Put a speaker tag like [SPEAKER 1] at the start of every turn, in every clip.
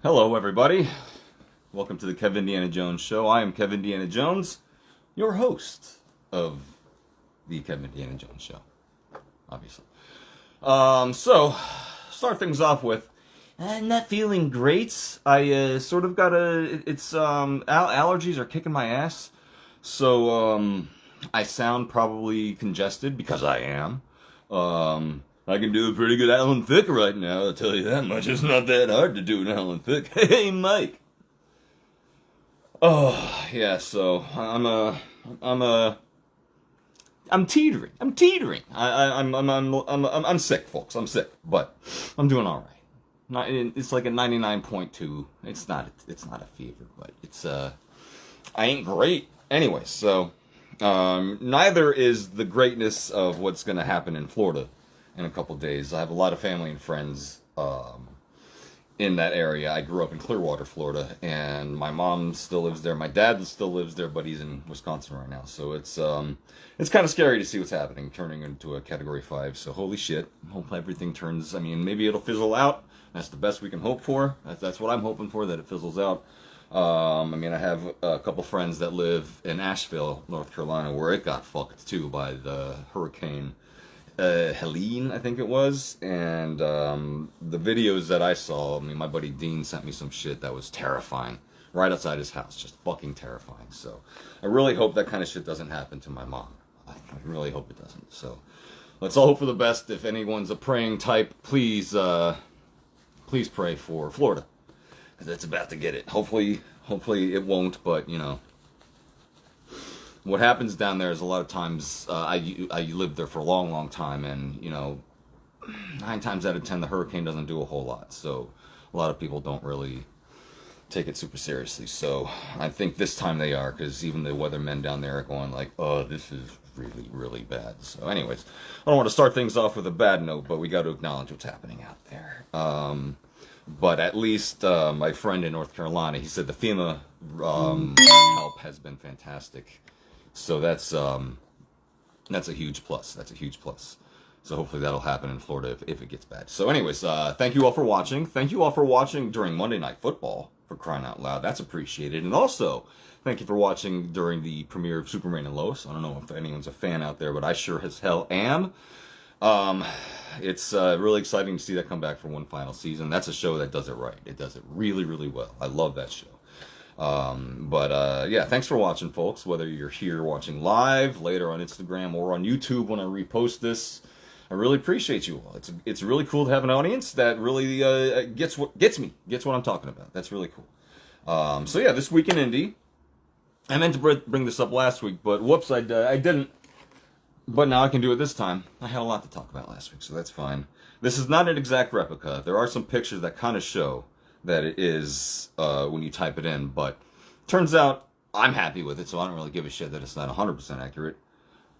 [SPEAKER 1] Hello, everybody. Welcome to the Kevindiana Jones Show. I am Kevindiana Jones, your host of the Kevindiana Jones Show, obviously. So, start things off with, I'm not feeling great. I sort of got allergies are kicking my ass. So, I sound probably congested because I am. I can do a pretty good Alan Thicke right now, I'll tell you that much. It's not that hard to do an Alan Thicke. Hey, Mike! Oh, yeah, so, I'm teetering. I'm sick, folks. I'm sick, but I'm doing all right. It's like a 99.2. It's not a fever, but it's, I ain't great. Anyway, so, neither is the greatness of what's gonna happen in Florida in a couple days. I have a lot of family and friends in that area. I grew up in Clearwater, Florida, and my mom still lives there. My dad still lives there, but he's in Wisconsin right now. So it's kind of scary to see what's happening, turning into a Category 5. So holy shit. Hope everything turns. I mean, maybe it'll fizzle out. That's the best we can hope for. That's what I'm hoping for, that it fizzles out. I mean, I have a couple friends that live in Asheville, North Carolina, where it got fucked too by the hurricane. Helene, I think it was, and the videos that I saw, I mean, my buddy Dean sent me some shit that was terrifying, right outside his house, just fucking terrifying. So, I really hope that kind of shit doesn't happen to my mom. I really hope it doesn't. So, let's all hope for the best. If anyone's a praying type, please pray for Florida, because it's about to get it. Hopefully it won't, but you know. What happens down there is a lot of times, I lived there for a long, long time, and, you know, 9 times out of 10, the hurricane doesn't do a whole lot, so a lot of people don't really take it super seriously. So I think this time they are, because even the weathermen down there are going like, oh, this is really, really bad. So anyways, I don't want to start things off with a bad note, but we got to acknowledge what's happening out there. But at least my friend in North Carolina, he said the FEMA help has been fantastic. So that's a huge plus. That's a huge plus. So hopefully that'll happen in Florida if it gets bad. So anyways, thank you all for watching. Thank you all for watching during Monday Night Football, for crying out loud. That's appreciated. And also, thank you for watching during the premiere of Superman and Lois. I don't know if anyone's a fan out there, but I sure as hell am. It's really exciting to see that come back for one final season. That's a show that does it right. It does it really, really well. I love that show. Yeah, thanks for watching, folks, whether you're here watching live, later on Instagram, or on YouTube when I repost this. I really appreciate you all. It's really cool to have an audience that really gets what I'm talking about. That's really cool. So yeah, this week in Indie, I meant to bring this up last week, but whoops, I didn't. But now I can do it this time. I had a lot to talk about last week, so that's fine. This is not an exact replica. There are some pictures that kind of show that it is when you type it in, but turns out I'm happy with it, so I don't really give a shit that it's not 100% accurate.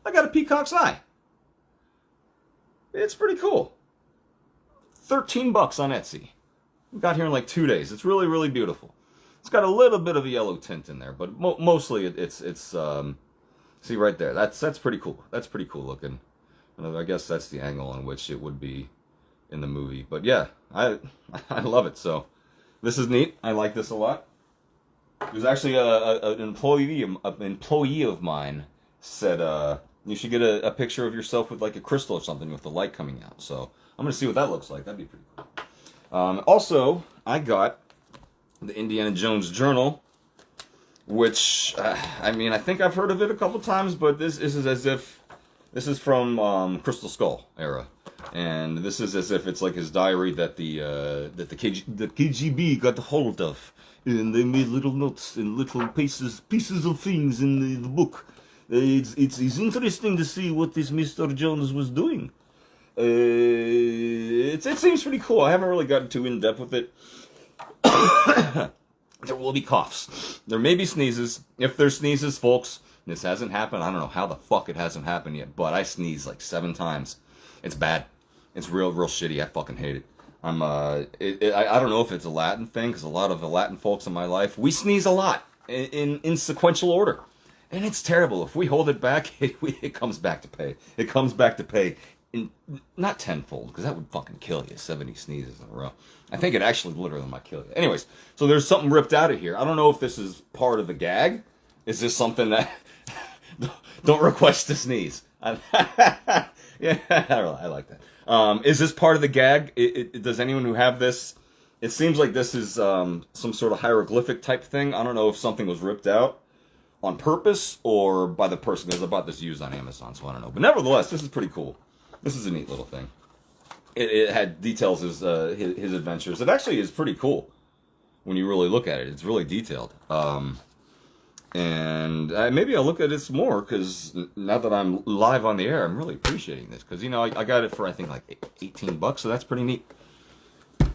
[SPEAKER 1] I got a peacock's eye. It's pretty cool. $13 on Etsy. Got here in like 2 days. It's really, really beautiful. It's got a little bit of a yellow tint in there, but mostly it's see right there. That's pretty cool. That's pretty cool looking. And I guess that's the angle on which it would be in the movie. But yeah, I love it. So this is neat. I like this a lot. There's actually an employee of mine said you should get a picture of yourself with like a crystal or something with the light coming out. So I'm gonna see what that looks like. That'd be pretty cool. Also, I got the Indiana Jones Journal, which I mean, I think I've heard of it a couple times, but this is from Crystal Skull era. And this is as if it's like his diary that the KGB got hold of, and they made little notes and little pieces of things in the book. It's interesting to see what this Mr. Jones was doing. It seems pretty cool. I haven't really gotten too in depth with it. There will be coughs. There may be sneezes. If there's sneezes, folks, this hasn't happened. I don't know how the fuck it hasn't happened yet, but I sneezed like 7 times. It's bad. It's real shitty. I fucking hate it. I don't know if it's a Latin thing, because a lot of the Latin folks in my life, we sneeze a lot in sequential order. And it's terrible. If we hold it back, it comes back to pay. It comes back to pay in, not tenfold, because that would fucking kill you. 70 sneezes in a row. I think it actually literally might kill you. Anyways, so there's something ripped out of here. I don't know if this is part of the gag. Is this something that don't request to sneeze? Yeah, I like that. Is this part of the gag? Does anyone who have this? It seems like this is some sort of hieroglyphic type thing. I don't know if something was ripped out on purpose or by the person, because I bought this used on Amazon, so I don't know. But nevertheless, this is pretty cool. This is a neat little thing. It had details his adventures. It actually is pretty cool when you really look at it. It's really detailed. And maybe I'll look at this more, because now that I'm live on the air, I'm really appreciating this. Because, I got it for, I think, like $18, so that's pretty neat.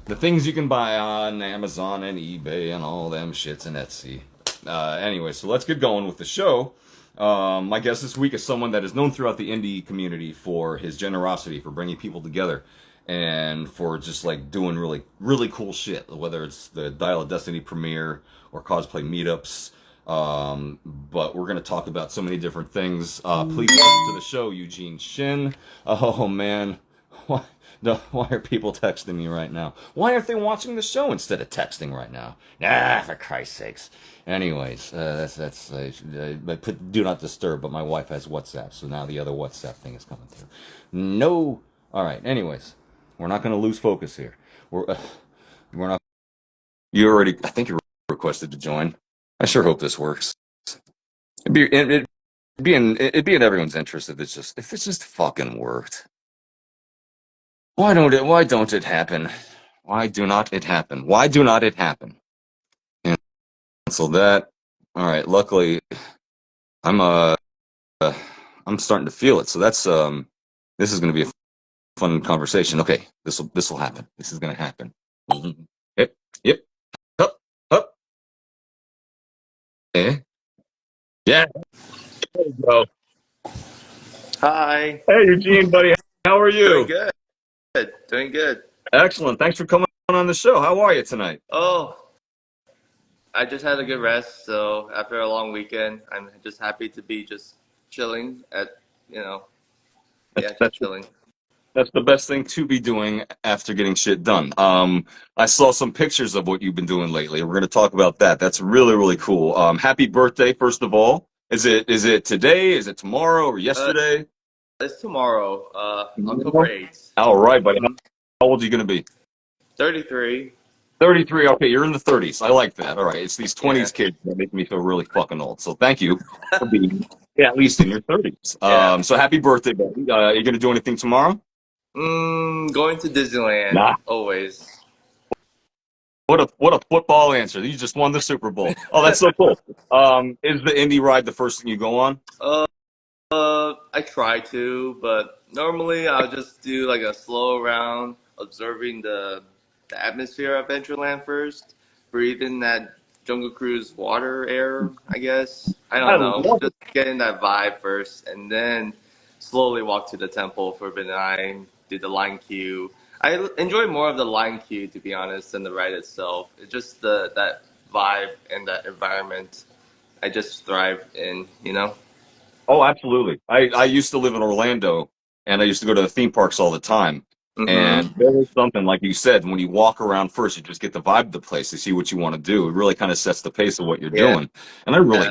[SPEAKER 1] The things you can buy on Amazon and eBay and all them shits and Etsy. Anyway, so let's get going with the show. My guest this week is someone that is known throughout the indie community for his generosity, for bringing people together, and for just like doing really, really cool shit, whether it's the Dial of Destiny premiere or cosplay meetups. But we're going to talk about so many different things. Please welcome to the show, Eugene Shin. Oh man, why are people texting me right now? Why aren't they watching the show instead of texting right now? For Christ's sakes. Anyways, I put do not disturb, but my wife has WhatsApp, so now the other WhatsApp thing is coming through. No. All right. Anyways, we're not going to lose focus here. We're not. I think you requested to join. I sure hope this works. It'd be in everyone's interest if it's just fucking worked. Why don't it happen? Why do not it happen? Why do not it happen? Cancel that. All right. Luckily, I'm I'm starting to feel it. So that's this is going to be a fun conversation. Okay, this will happen. This is going to happen. Mm-hmm. Yep. Up. Eh? Yeah. There you go.
[SPEAKER 2] Hi.
[SPEAKER 1] Hey, Eugene, buddy. How are
[SPEAKER 2] Doing
[SPEAKER 1] you?
[SPEAKER 2] good. Doing good.
[SPEAKER 1] Excellent. Thanks for coming on the show. How are you tonight?
[SPEAKER 2] Oh, I just had a good rest, so after a long weekend, I'm just happy to be just chilling you know,
[SPEAKER 1] That's
[SPEAKER 2] yeah, just
[SPEAKER 1] that's
[SPEAKER 2] chilling.
[SPEAKER 1] that's the best thing to be doing after getting shit done. I saw some pictures of what you've been doing lately. We're going to talk about that. That's really, really cool. Happy birthday, first of all. Is it today? Is it tomorrow or
[SPEAKER 2] Uh,
[SPEAKER 1] yesterday?
[SPEAKER 2] it's tomorrow, October
[SPEAKER 1] Tomorrow?
[SPEAKER 2] 8th.
[SPEAKER 1] All right, buddy.
[SPEAKER 2] Mm-hmm.
[SPEAKER 1] How old are you going to be?
[SPEAKER 2] 33.
[SPEAKER 1] 33. Okay, you're in the 30s. I like that. All right. It's these
[SPEAKER 2] Yeah.
[SPEAKER 1] 20s kids that make me feel really fucking old. So thank you for being at least in your 30s.
[SPEAKER 2] Yeah.
[SPEAKER 1] So happy birthday, buddy. Are you going to do anything tomorrow?
[SPEAKER 2] Going to Disneyland,
[SPEAKER 1] Nah.
[SPEAKER 2] always.
[SPEAKER 1] What a football answer. You just won the Super Bowl. Oh, that's so cool. Is the Indy ride the first thing you go on?
[SPEAKER 2] Uh, I try to, but normally I'll just do like a slow round, observing the atmosphere of Adventureland first, breathe in that Jungle Cruise water air, I guess. I
[SPEAKER 1] I
[SPEAKER 2] don't know,
[SPEAKER 1] love it.
[SPEAKER 2] just getting that vibe first, and then slowly walk to the temple for Benign, do the line queue. Enjoy more of the line queue, to be honest, than the ride itself. It's just that vibe and that environment I just thrive in, you know?
[SPEAKER 1] Oh, absolutely. I used to live in Orlando, and I used to go to the theme parks all the time.
[SPEAKER 2] Mm-hmm.
[SPEAKER 1] And there is something, like you said, when you walk around first, you just get the vibe of the place. You see what you want to do. It really kind of sets the pace of what you're
[SPEAKER 2] Yeah.
[SPEAKER 1] doing. And I really,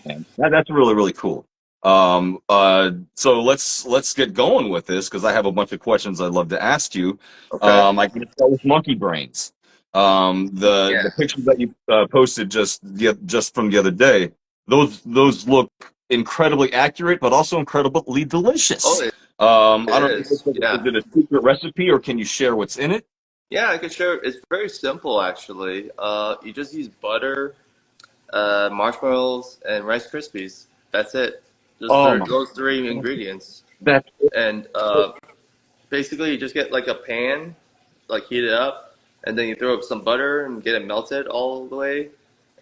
[SPEAKER 1] man, that's really, really cool. So let's get going with this, because I have a bunch of questions I'd love to ask you.
[SPEAKER 2] Okay.
[SPEAKER 1] I can start with monkey brains. The
[SPEAKER 2] Yeah.
[SPEAKER 1] pictures that you posted just from the other day, those look incredibly accurate, but also incredibly
[SPEAKER 2] Oh,
[SPEAKER 1] delicious.
[SPEAKER 2] it
[SPEAKER 1] I don't know,
[SPEAKER 2] is.
[SPEAKER 1] is
[SPEAKER 2] Yeah.
[SPEAKER 1] it a secret recipe, or can you share what's in it?
[SPEAKER 2] Yeah, I could share. It's very simple, actually. You just use butter, marshmallows, and Rice Krispies. That's it. Just
[SPEAKER 1] Oh my,
[SPEAKER 2] those three ingredients.
[SPEAKER 1] that's
[SPEAKER 2] And basically, you just get like a pan, like heat it up, and then you throw up some butter and get it melted all the way.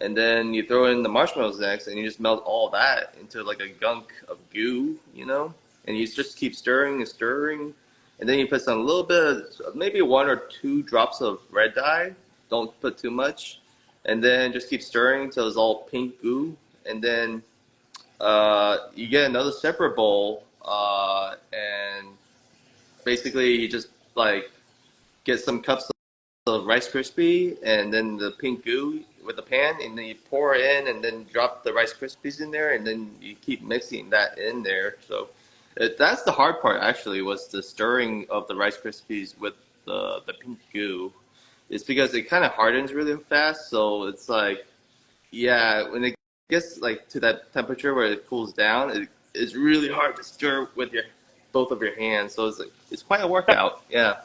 [SPEAKER 2] And then you throw in the marshmallows next, and you just melt all that into like a gunk of goo, you know? And you just keep stirring and stirring. And then you put some little bit of maybe 1 or 2 drops of red dye. Don't put too much. And then just keep stirring until it's all pink goo. And then you get another separate bowl, and basically you just like get some cups of Rice Krispie and then the pink goo with the pan, and then you pour it in, and then drop the Rice Krispies in there, and then you keep mixing that in there. So that's the hard part actually, was the stirring of the Rice Krispies with the pink goo. It's because it kind of hardens really fast, so it's like yeah, when it gets like to that temperature where it cools down, it's really hard to stir with your both of your hands. So it's like it's quite a workout. Yeah.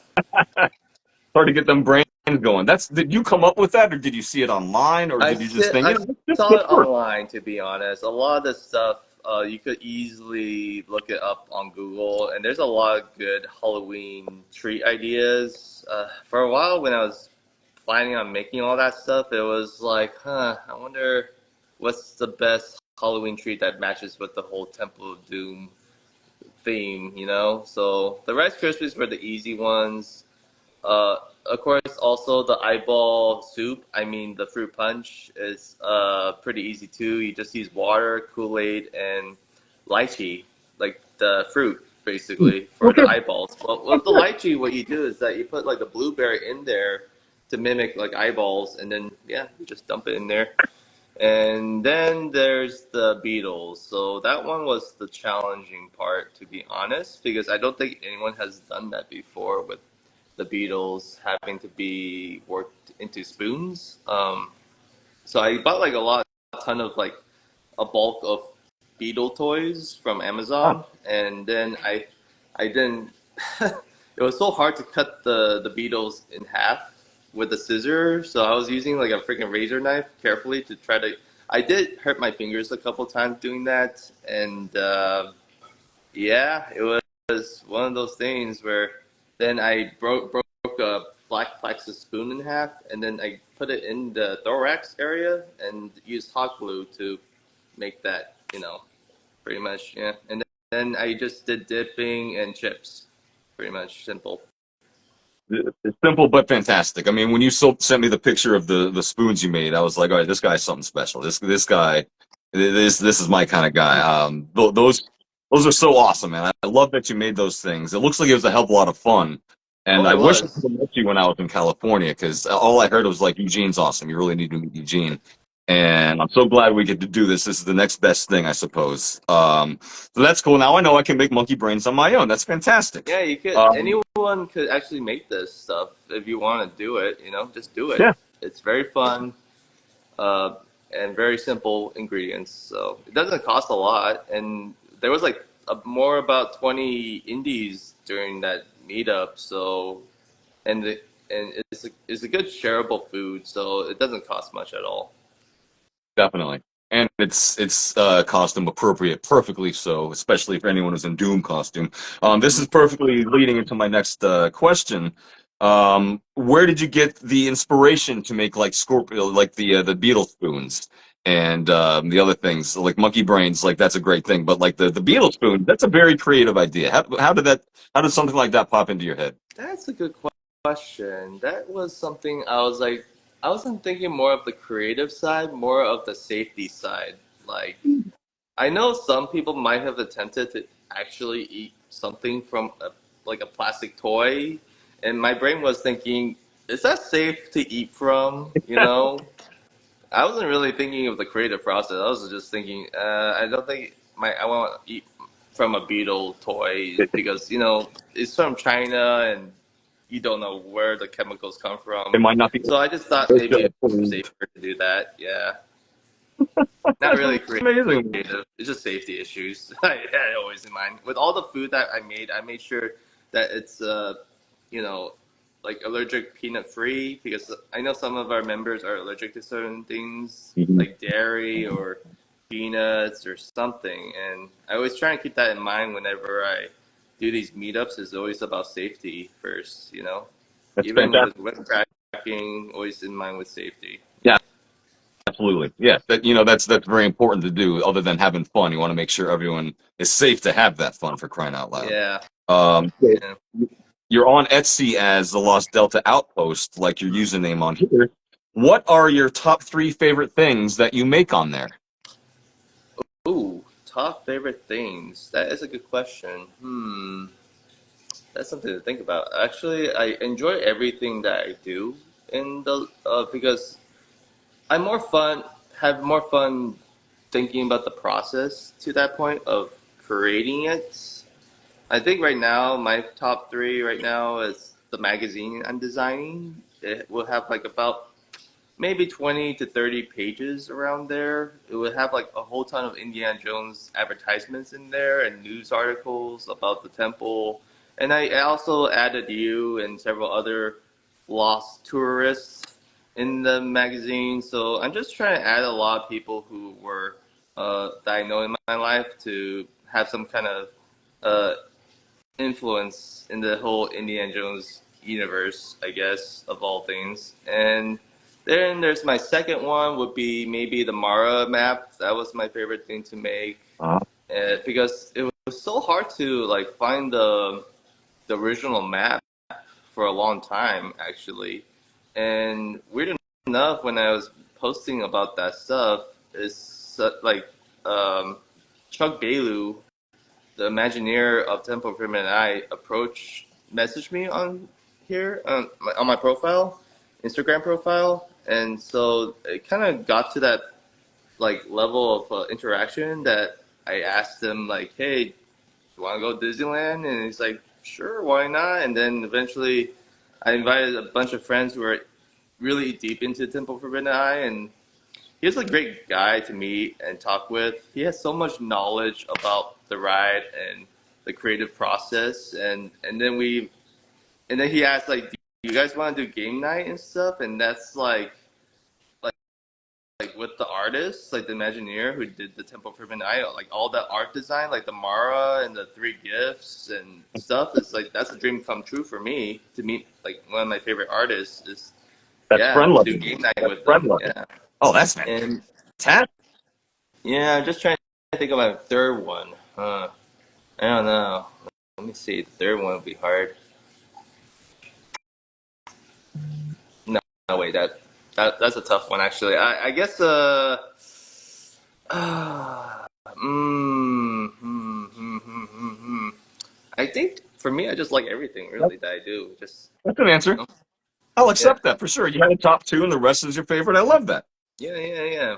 [SPEAKER 1] Hard to get them brains going. Did you come up with that, or did you see it online, or did you just think,
[SPEAKER 2] I
[SPEAKER 1] this
[SPEAKER 2] saw
[SPEAKER 1] could
[SPEAKER 2] it
[SPEAKER 1] work?
[SPEAKER 2] online, to be honest. A lot of this stuff you could easily look it up on Google, and there's a lot of good Halloween treat ideas. For a while, when I was planning on making all that stuff, it was like, I wonder what's the best Halloween treat that matches with the whole Temple of Doom theme, you know? So the Rice Krispies were the easy ones. Uh, of course, also the eyeball soup. I mean, the fruit punch is pretty easy too. You just use water, Kool-Aid, and lychee, like the fruit, basically, for the
[SPEAKER 1] Okay.
[SPEAKER 2] eyeballs. Well, with the lychee, what you do is that you put like a blueberry in there to mimic like eyeballs, and then yeah, you just dump it in there. And then there's the Beatles. So that one was the challenging part, to be honest, because I don't think anyone has done that before with the Beatles having to be worked into spoons. So I bought like a ton of like a bulk of Beetle toys from
[SPEAKER 1] Ah,
[SPEAKER 2] Amazon, and then I didn't. It was so hard to cut the Beetles in half with a scissor, so I was using like a freaking razor knife carefully to try to. I did hurt my fingers a couple times doing that, and yeah, it was one of those things where then I broke a black plexus spoon in half, and then I put it in the thorax area and used hot glue to make that, pretty much, yeah. And then I just did dipping and chips, pretty much simple.
[SPEAKER 1] it's simple but fantastic. I mean, when you sent me the picture of the spoons you made, I was like, all right, this guy's something special. This guy, this is my kind of guy. Those are so awesome, man. I love that you made those things. It looks like it was a hell of a lot of fun. And
[SPEAKER 2] Oh,
[SPEAKER 1] I
[SPEAKER 2] it
[SPEAKER 1] wish I
[SPEAKER 2] was.
[SPEAKER 1] could have met you when I was in California, because all I heard was like, Eugene's awesome. You really need to meet Eugene. And I'm so glad we get to do this. This is the next best thing, I suppose. So that's cool. Now I know I can make monkey brains on my own. That's fantastic.
[SPEAKER 2] Yeah, you could.
[SPEAKER 1] Um,
[SPEAKER 2] Anyone could actually make this stuff if you want to do it. Just do it.
[SPEAKER 1] yeah,
[SPEAKER 2] It's very fun. uh, and very simple ingredients. So it doesn't cost a lot. And there was like more about 20 indies during that meetup. So and the, and it's a good shareable food. So it doesn't cost much at all.
[SPEAKER 1] definitely. And it's costume appropriate, perfectly so, especially for anyone who's in Doom costume. This
[SPEAKER 2] Hmm.
[SPEAKER 1] is perfectly leading into my next question. Where did you get the inspiration to make like Scorpio, like the beetle spoons and the other things like monkey brains? Like that's a great thing, but like the beetle spoon, that's a very creative idea. How did something like that pop into your head?
[SPEAKER 2] That's a good question. That was something I was like, I wasn't thinking more of the creative side, more of the safety side. Like, I know some people might have attempted to actually eat something from like a plastic toy, and my brain was thinking, is that safe to eat from? I wasn't really thinking of the creative process. I was just thinking, I don't think I want to eat from a beetle toy because it's from China and you don't know where the chemicals come
[SPEAKER 1] It
[SPEAKER 2] from.
[SPEAKER 1] might not be
[SPEAKER 2] So I just thought maybe it's
[SPEAKER 1] approved.
[SPEAKER 2] safer to do that. Yeah, not
[SPEAKER 1] That's
[SPEAKER 2] really creative.
[SPEAKER 1] amazing.
[SPEAKER 2] It's just safety issues. I had always in mind. With all the food that I made sure that it's you know, like allergic peanut free because I know some of our members are allergic to certain things
[SPEAKER 1] Mhm.
[SPEAKER 2] like dairy or peanuts or something, and I always try and keep that in mind whenever I do these meetups. It's always about safety first.
[SPEAKER 1] That's
[SPEAKER 2] Even with
[SPEAKER 1] fantastic.
[SPEAKER 2] whip cracking, always in mind with safety.
[SPEAKER 1] Yeah, absolutely. Yeah, that's very important to do. Other than having fun, you want to make sure everyone is safe to have that fun for crying out loud.
[SPEAKER 2] Yeah,
[SPEAKER 1] So
[SPEAKER 2] yeah.
[SPEAKER 1] you're on Etsy as the Lost Delta Outpost, like your username on here. What are your top three favorite things that you make on there?
[SPEAKER 2] Ooh, top favorite things. That is a good question. That's something to think about. Actually, I enjoy everything that I do in the because I'm more fun, have more fun thinking about the process to that point of creating it. I think right now my top three right now is the magazine I'm designing. It will have like about maybe 20 to 30 pages around there. It would have like a whole ton of Indiana Jones advertisements in there and news articles about the temple. And I also added you and several other lost tourists in the magazine. So I'm just trying to add a lot of people who were that I know in my life to have some kind of uh, influence in the whole Indiana Jones universe, I guess, of all things. And then there's my second one would be maybe the Mara map. That was my favorite thing to make
[SPEAKER 1] Uh,
[SPEAKER 2] because it was so hard to like find the original map for a long time actually. And weird enough, when I was posting about that stuff, is like um, Chuck Bailu, the Imagineer of Temple Pyramid, and I messaged me on here on my profile, Instagram profile, and so it kind of got to that like level of interaction that I asked him like, "Hey, you want to go to Disneyland?" And he's like, "Sure, why not?" And then eventually, I invited a bunch of friends who were really deep into Temple Forbidden Eye, and he's a great guy to meet and talk with. He has so much knowledge about the ride and the creative process, and then he asked like, "Do you guys want to do game night and stuff?" And that's like like with the artists, like the Imagineer who did the Temple for Midnight, like all the art design, like the Mara and the three gifts and stuff. It's like that's a dream come true for me to meet like one of my favorite artists. Is
[SPEAKER 1] that's
[SPEAKER 2] yeah,
[SPEAKER 1] friend
[SPEAKER 2] to do
[SPEAKER 1] loving.
[SPEAKER 2] game night
[SPEAKER 1] That's
[SPEAKER 2] with
[SPEAKER 1] friend
[SPEAKER 2] them.
[SPEAKER 1] loving.
[SPEAKER 2] Yeah,
[SPEAKER 1] Oh, that's
[SPEAKER 2] and
[SPEAKER 1] fantastic.
[SPEAKER 2] yeah, I'm just trying to think of my third one. I don't know. Let me see. The third one would be hard. No, no wait. That's a tough one actually. I guess. I think for me, I just like everything
[SPEAKER 1] That's,
[SPEAKER 2] really that I do. Just
[SPEAKER 1] that's an
[SPEAKER 2] you
[SPEAKER 1] answer.
[SPEAKER 2] know,
[SPEAKER 1] I'll
[SPEAKER 2] yeah,
[SPEAKER 1] accept that for sure. You had a top two, and the rest is your favorite. I love that.
[SPEAKER 2] yeah.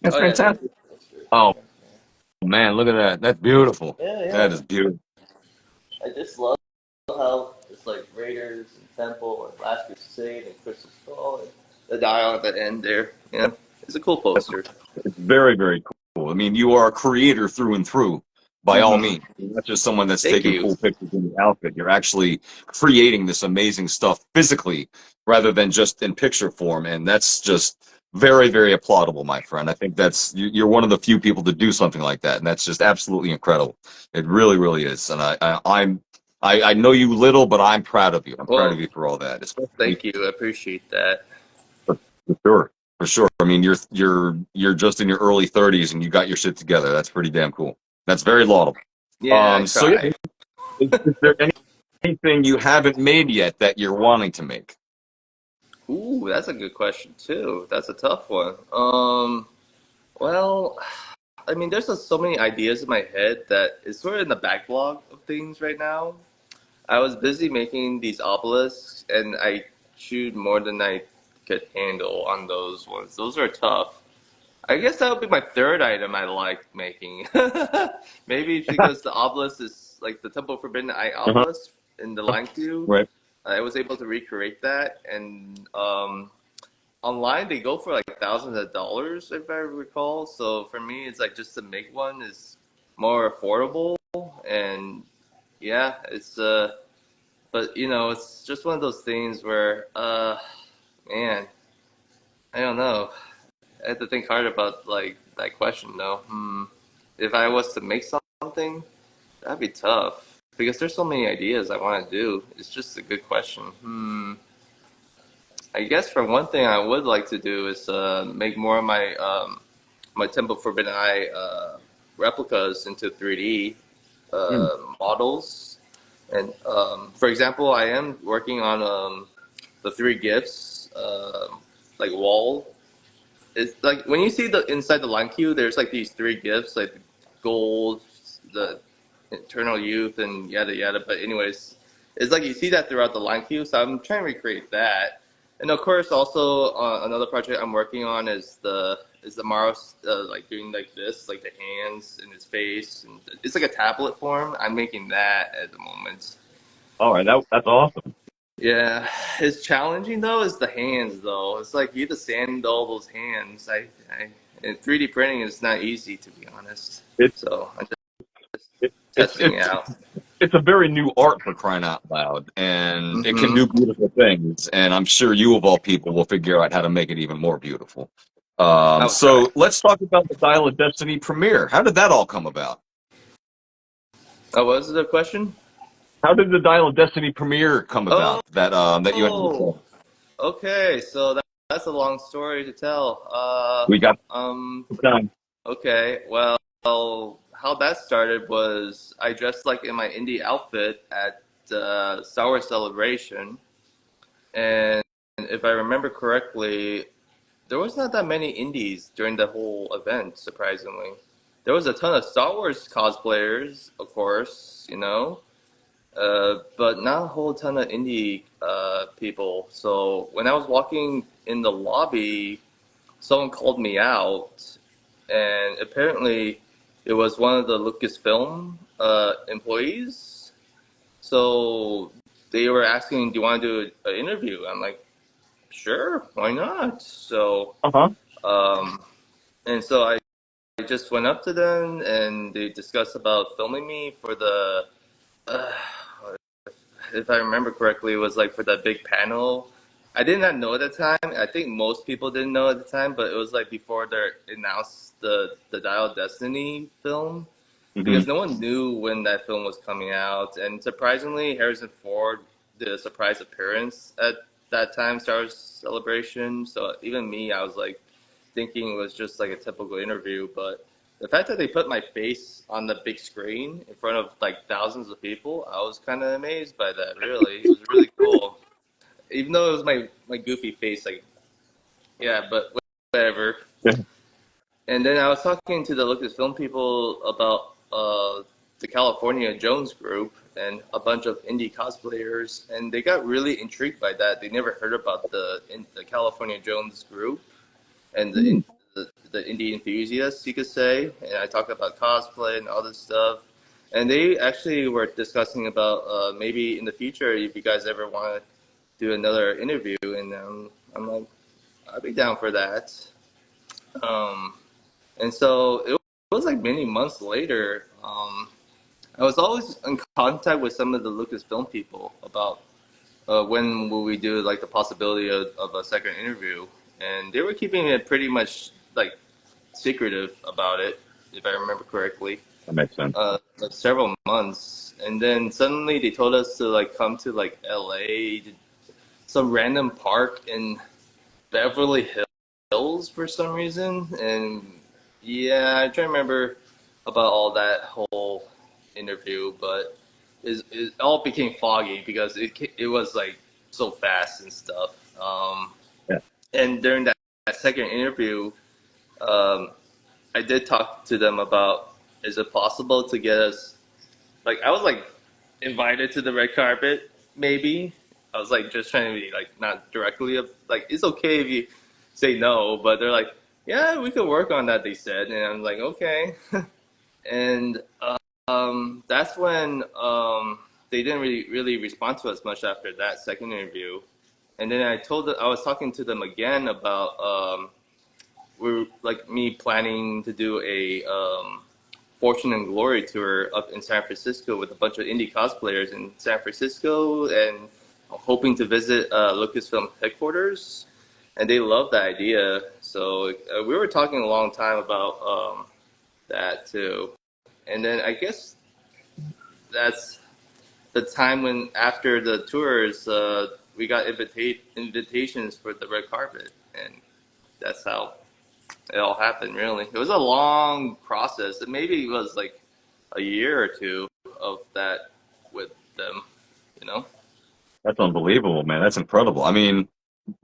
[SPEAKER 1] That's
[SPEAKER 2] Oh yeah, there's
[SPEAKER 1] fantastic. Oh man, look at that. That's beautiful. That
[SPEAKER 2] yeah.
[SPEAKER 1] is beautiful.
[SPEAKER 2] I just love how it's like Raiders and Temple and Last Crusade and Crystal Skull and the dial at the end there. Yeah, it's a cool poster.
[SPEAKER 1] It's very, very cool. I mean, you are a creator through and through, by all
[SPEAKER 2] Mm-hmm.
[SPEAKER 1] means. You're not just someone that's
[SPEAKER 2] Thank
[SPEAKER 1] taking
[SPEAKER 2] you.
[SPEAKER 1] cool pictures in the outfit. You're actually creating this amazing stuff physically rather than just in picture form. And that's just very, very applaudable, my friend. I think you're one of the few people to do something like that. And that's just absolutely incredible. It really, really is. And I know you little, but I'm proud of you. I'm proud of
[SPEAKER 2] Well,
[SPEAKER 1] you for all that, especially
[SPEAKER 2] thank you. I appreciate that.
[SPEAKER 1] for sure. For sure. I mean, you're just in your early 30s and you got your shit together. That's pretty damn cool. That's very laudable.
[SPEAKER 2] Yeah, I
[SPEAKER 1] So yeah,
[SPEAKER 2] try.
[SPEAKER 1] is there anything you haven't made yet that you're wanting to make?
[SPEAKER 2] Ooh, that's a good question too. That's a tough one. Well, I mean, there's just so many ideas in my head that it's sort of in the backlog of things right now. I was busy making these obelisks, and I chewed more than I could handle on those ones. Those are tough. I guess that would be my third item I like making. Maybe it's because the obelisk is like the Temple of Forbidden Eye
[SPEAKER 1] Uh-huh.
[SPEAKER 2] obelisk in the line queue.
[SPEAKER 1] Right.
[SPEAKER 2] I was able to recreate that, and online they go for like thousands of dollars if I recall. So for me, it's like just to make one is more affordable, and yeah, it's but it's just one of those things where man, I don't know. I had to think hard about like that question though. If I was to make something, that'd be tough because there's so many ideas I want to do. It's just a good question. I guess for one thing I would like to do is make more of my Temple Forbidden Eye replicas into 3D
[SPEAKER 1] Mm.
[SPEAKER 2] models. And for example, I am working on the three gifts like wall. It's like when you see the inside the line queue, there's like these three gifts, like the gold, the eternal youth and yada yada. But anyways, it's like you see that throughout the line queue. So I'm trying to recreate that. And of course, also another project I'm working on is the Maro like doing like this, like the hands and his face, and it's like a tablet form. I'm making that at the moment.
[SPEAKER 1] All right, that's awesome.
[SPEAKER 2] Yeah, it's challenging though. Is the hands though? It's like you have to sand all those hands. And 3D printing is not easy to be honest.
[SPEAKER 1] It,
[SPEAKER 2] So I'm just
[SPEAKER 1] it
[SPEAKER 2] testing it out.
[SPEAKER 1] it's a very new art for crying out loud, and it can
[SPEAKER 2] Hmm.
[SPEAKER 1] do beautiful things. And I'm sure you, of all people, will figure out how to make it even more beautiful.
[SPEAKER 2] I'll try.
[SPEAKER 1] So let's talk about the Dial of Destiny premiere. How did that all come about?
[SPEAKER 2] Oh, what was the question?
[SPEAKER 1] How did the Dial of Destiny premiere come
[SPEAKER 2] Oh,
[SPEAKER 1] about? That you had.
[SPEAKER 2] okay. So that's a long story to tell.
[SPEAKER 1] We got time.
[SPEAKER 2] Okay. Well, how that started was I dressed like in my indie outfit at the Star Wars Celebration, and if I remember correctly, there was not that many indies during the whole event. Surprisingly, there was a ton of Star Wars cosplayers, of course, but not a whole ton of indie people. So when I was walking in the lobby, someone called me out, and apparently it was one of the Lucasfilm employees. So they were asking, "Do you want to do an interview?" I'm like, "Sure, why not?" So,
[SPEAKER 1] Uh-huh.
[SPEAKER 2] um, and so I just went up to them, and they discussed about filming me for the. Uh, if I remember correctly, it was like for that big panel. I did not know at the time. I think most people didn't know at the time, but it was like before they announced the Dial of Destiny film,
[SPEAKER 1] Hmm.
[SPEAKER 2] because no one knew when that film was coming out. And surprisingly, Harrison Ford did a surprise appearance at that time Star Wars Celebration. So even me, I was like thinking it was just like a typical interview, but the fact that they put my face on the big screen in front of like thousands of people, I was kind of amazed by that. Really, it was really cool. Even though it was my goofy face, like yeah, but whatever.
[SPEAKER 1] Yeah.
[SPEAKER 2] And then I was talking to the Lucasfilm people about the California Jones group and a bunch of indie cosplayers, and they got really intrigued by that. They never heard about the California Jones group and the indie enthusiasts, you could say. And I talked about cosplay and all this stuff. And they actually were discussing about maybe in the future if you guys ever want to do another interview. And I'm like, I'd be down for that. Um, and so it was like many months later. I was always in contact with some of the Lucasfilm people about when will we do like the possibility of a second interview, and they were keeping it pretty much like secretive about it, if I remember correctly.
[SPEAKER 1] That makes sense.
[SPEAKER 2] Like several months, and then suddenly they told us to like come to like LA, some random park in Beverly Hills for some reason, and yeah, I try to remember about all that whole interview, but it all became foggy because it was like so fast and stuff.
[SPEAKER 1] Yeah.
[SPEAKER 2] And during that second interview, um, I did talk to them about is it possible to get us like I was like invited to the red carpet maybe. I was like just trying to be like not directly like it's okay if you say no, but they're like yeah we could work on that they said, and I'm like okay. And that's when they didn't really respond to us much after that second interview. And then I was talking to them again about we're like me planning to do a Fortune and Glory tour up in San Francisco with a bunch of indie cosplayers in San Francisco, and hoping to visit Lucasfilm headquarters. And they love the idea, so we were talking a long time about that too. And then I guess that's the time when after the tours, we got invitations for the red carpet, and that's how it all happened. Really, it was a long process. It maybe was like a year or two of that with them, you know.
[SPEAKER 1] That's unbelievable, man. That's incredible. I mean,